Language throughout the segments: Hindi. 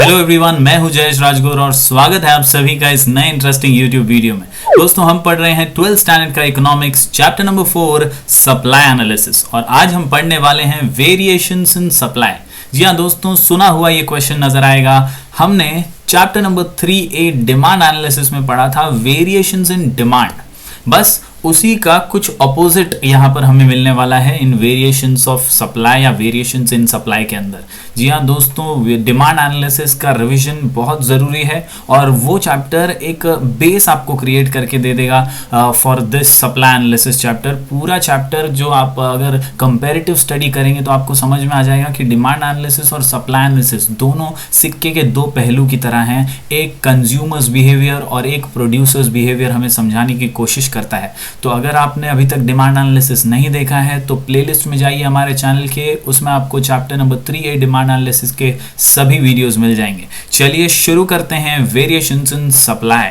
हेलो एवरीवन, मैं हूं जयेश राजगुरु और स्वागत है आप सभी का इस नए इंटरेस्टिंग यूट्यूब वीडियो में। दोस्तों, हम पढ़ रहे हैं 12th स्टैंडर्ड का economics chapter number 4 supply analysis और आज हम पढ़ने वाले हैं वेरिएशंस इन सप्लाई। जी हाँ दोस्तों, सुना हुआ ये क्वेश्चन नजर आएगा। हमने chapter number 3A demand analysis में पढ़ा था वेरिएशंस इन डिमांड, बस उसी का कुछ अपोजिट यहाँ पर हमें मिलने वाला है इन वेरिएशंस ऑफ सप्लाई या वेरिएशंस इन सप्लाई के अंदर। जी हाँ दोस्तों, डिमांड एनालिसिस का रिवीजन बहुत ज़रूरी है और वो चैप्टर एक बेस आपको क्रिएट करके दे देगा for this supply analysis chapter. पूरा चैप्टर जो आप अगर कंपैरेटिव स्टडी करेंगे तो आपको समझ में आ जाएगा कि डिमांड एनालिसिस और सप्लाई एनालिसिस दोनों सिक्के के दो पहलू की तरह हैं। एक कंज्यूमर्स बिहेवियर और एक प्रोड्यूसर्स बिहेवियर हमें समझाने की कोशिश करता है। तो अगर आपने अभी तक डिमांड एनालिसिस नहीं देखा है तो प्लेलिस्ट में जाइए हमारे चैनल के, उसमें आपको chapter number 3A demand analysis के सभी वीडियोस मिल जाएंगे। चलिए शुरू करते हैं वेरिएशंस इन सप्लाई।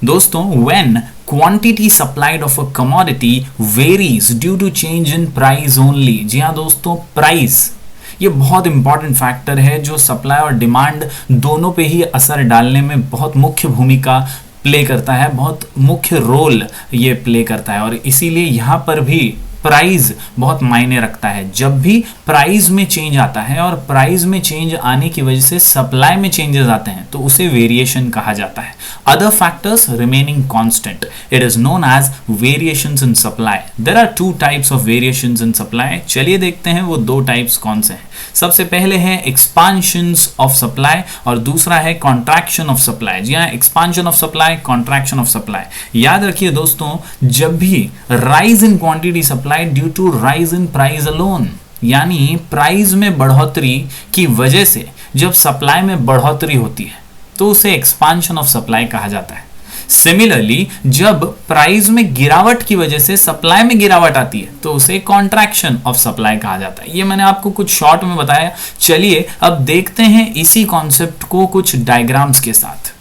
दोस्तों, when quantity supplied of a commodity varies due to change in price only. जी हाँ दोस्तों, प्राइस ये बहुत इंपॉर्टेंट फैक्टर है जो सप्लाई और डिमांड दोनों पे ही असर डालने में बहुत मुख्य भूमिका प्ले करता है, बहुत मुख्य रोल ये प्ले करता है और इसीलिए यहाँ पर भी प्राइस बहुत मायने रखता है। जब भी प्राइस में चेंज आता है और प्राइस में चेंज आने की वजह से सप्लाई में चेंजेस आते हैं तो उसे वेरिएशन कहा जाता है। Other factors remaining constant, it is known as variations in supply. There are two types of variations in supply. चलिए देखते हैं वो दो टाइप्स कौन से हैं। सबसे पहले है एक्सपांशंस ऑफ सप्लाई और दूसरा है कॉन्ट्रैक्शन ऑफ सप्लाई। जी हाँ, expansion of supply, contraction of supply. याद रखिए दोस्तों, जब भी rise in quantity supply due to rise in price alone, यानी प्राइस में बढ़ोतरी की वजह से जब सप्लाई में बढ़ोतरी होती है तो उसे एक्सपांशन ऑफ सप्लाई कहा जाता है। सिमिलरली, जब प्राइस में गिरावट की वजह से सप्लाई में गिरावट आती है तो उसे कॉन्ट्रैक्शन ऑफ सप्लाई कहा जाता है। ये मैंने आपको कुछ शॉर्ट में बताया। चलिए अब देखते हैं इसी कॉन्सेप्ट को कुछ डायग्राम्स के साथ।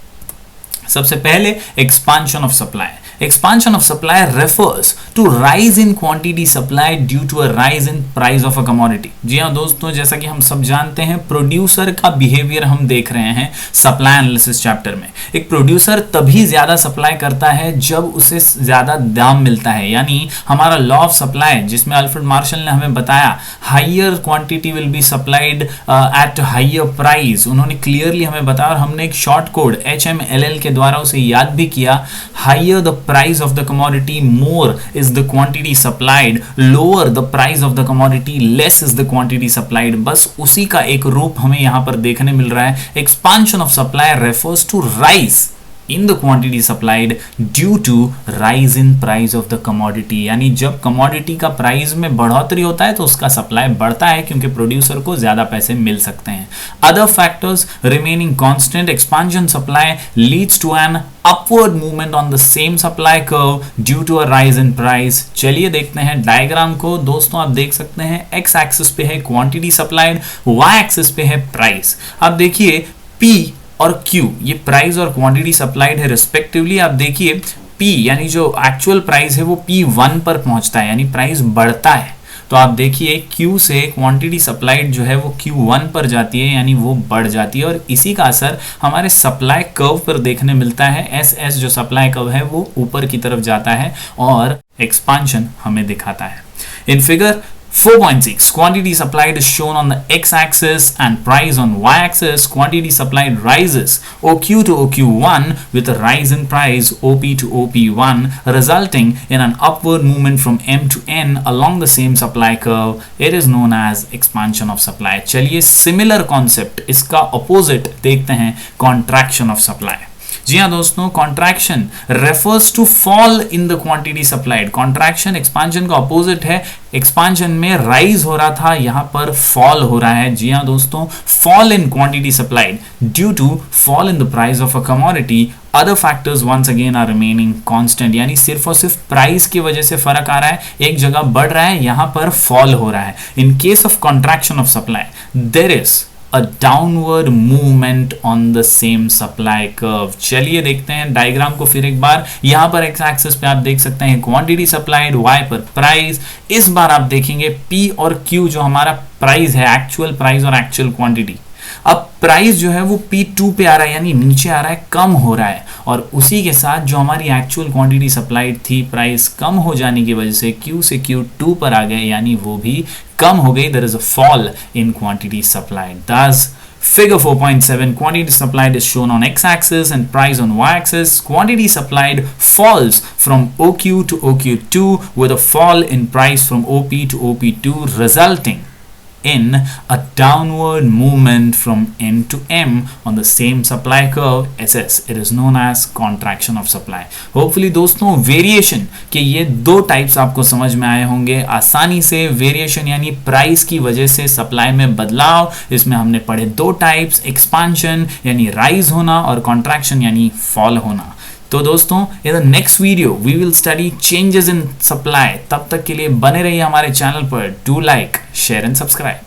सबसे पहले expansion of supply. Expansion of supply refers to rise in quantity supplied due to a rise in price of a commodity। जी हाँ दोस्तों, जैसा कि हम सब जानते हैं प्रोड्यूसर का बिहेवियर हम देख रहे हैं सप्लाई एनालिसिस चैप्टर में। एक प्रोड्यूसर तभी ज्यादा सप्लाई करता है जब उसे ज्यादा दाम मिलता है, यानी हमारा लॉ ऑफ सप्लाई जिसमें अल्फ्रेड मार्शल ने हमें बताया higher quantity will be supplied eight higher price. उन्होंने क्लियरली हमें बताया और हमने एक शॉर्ट कोड HMLL के द्वारा उसे याद भी किया। Higher the price of the commodity, more is the quantity supplied, lower the price of the commodity, less is the quantity supplied। बस उसी का एक रूप हमें यहाँ पर देखने मिल रहा है। Expansion of supply refers to rise in the quantity supplied due to rise in price of the commodity, यानी जब कमोडिटी का प्राइस में बढ़ोतरी होता है तो उसका सप्लाई बढ़ता है क्योंकि प्रोड्यूसर को ज्यादा पैसे मिल सकते हैं। Other factors remaining constant, expansion supply leads to an upward movement on the same supply curve due to a rise in price। चलिए देखते हैं डायग्राम को। दोस्तों आप देख सकते हैं x एक्सिस पे है क्वांटिटी सप्लाइड, y एक्सिस पे है प्राइस। अब देखिए P और Q ये प्राइस और क्वांटिटी सप्लाइड है रिस्पेक्टिवली। आप देखिए P यानी जो एक्चुअल प्राइस है वो P1 पर पहुंचता है, यानी प्राइस बढ़ता है। तो आप देखिए Q से क्वांटिटी सप्लाइड जो है वो Q1 पर जाती है, यानी वो बढ़ जाती है और इसी का असर हमारे सप्लाई कर्व पर देखने मिलता है। SS जो सप्लाई कर्व है वो ऊपर की तरफ जाता है और एक्सपांशन हमें दिखाता है। In figure 4.6 quantity supplied is shown on the x-axis and price on y-axis. Quantity supplied rises OQ to OQ1 with a rise in price OP to OP1 resulting in an upward movement from M to N along the same supply curve. It is known as expansion of supply। चलिए similar concept इसका opposite देखते हैं, contraction of supply। जी हाँ दोस्तों, contraction refers to fall in the quantity supplied. Contraction expansion का अपोजिट है। एक्सपांशन में राइज हो रहा था, यहाँ पर फॉल हो रहा है। जी हाँ दोस्तों, fall in quantity supplied due to fall in the price of a commodity. Other factors once again are remaining constant, यानी सिर्फ और सिर्फ प्राइस की वजह से फर्क आ रहा है, एक जगह बढ़ रहा है, यहाँ पर फॉल हो रहा है। In case of contraction of supply there is a downward movement on the same supply curve। चलिए देखते हैं डायग्राम को फिर एक बार। यहाँ पर एक्स एक्सिस पे आप देख सकते हैं क्वांटिटी सप्लाइड, y पर प्राइस। इस बार आप देखेंगे P और Q जो हमारा प्राइस है, एक्चुअल प्राइस और एक्चुअल क्वांटिटी, अब प्राइस जो है वो P2 पे आ रहा है, यानी नीचे आ रहा है, कम हो रहा है, और उसी के साथ जो हमारी एक्चुअल क्वांटिटी सप्लाइड थी, प्राइस कम हो जाने की वजह से Q से Q2 पर आ गए, यानी वो भी कम हो गई. There is a fall in quantity supplied. दस Figure 4.7, quantity supplied is shown on x-axis and price on y-axis. Quantity supplied falls from OQ to OQ2 with a fall in price from OP to OP2, resulting in a downward movement from N to M on the same supply curve SS. It is known as contraction of supply. Hopefully दोस्तों वेरिएशन के ये दो टाइप्स आपको समझ में आए होंगे आसानी से. वेरिएशन यानी प्राइस की वजह से सप्लाई में बदलाव, इसमें हमने पढ़े दो टाइप्स, एक्सपांशन यानी राइज होना और कॉन्ट्रैक्शन यानी फॉल होना. तो दोस्तों in the next video we will study changes in supply. तब तक के लिए बने रहिए हमारे चैनल पर. Do like, share and subscribe.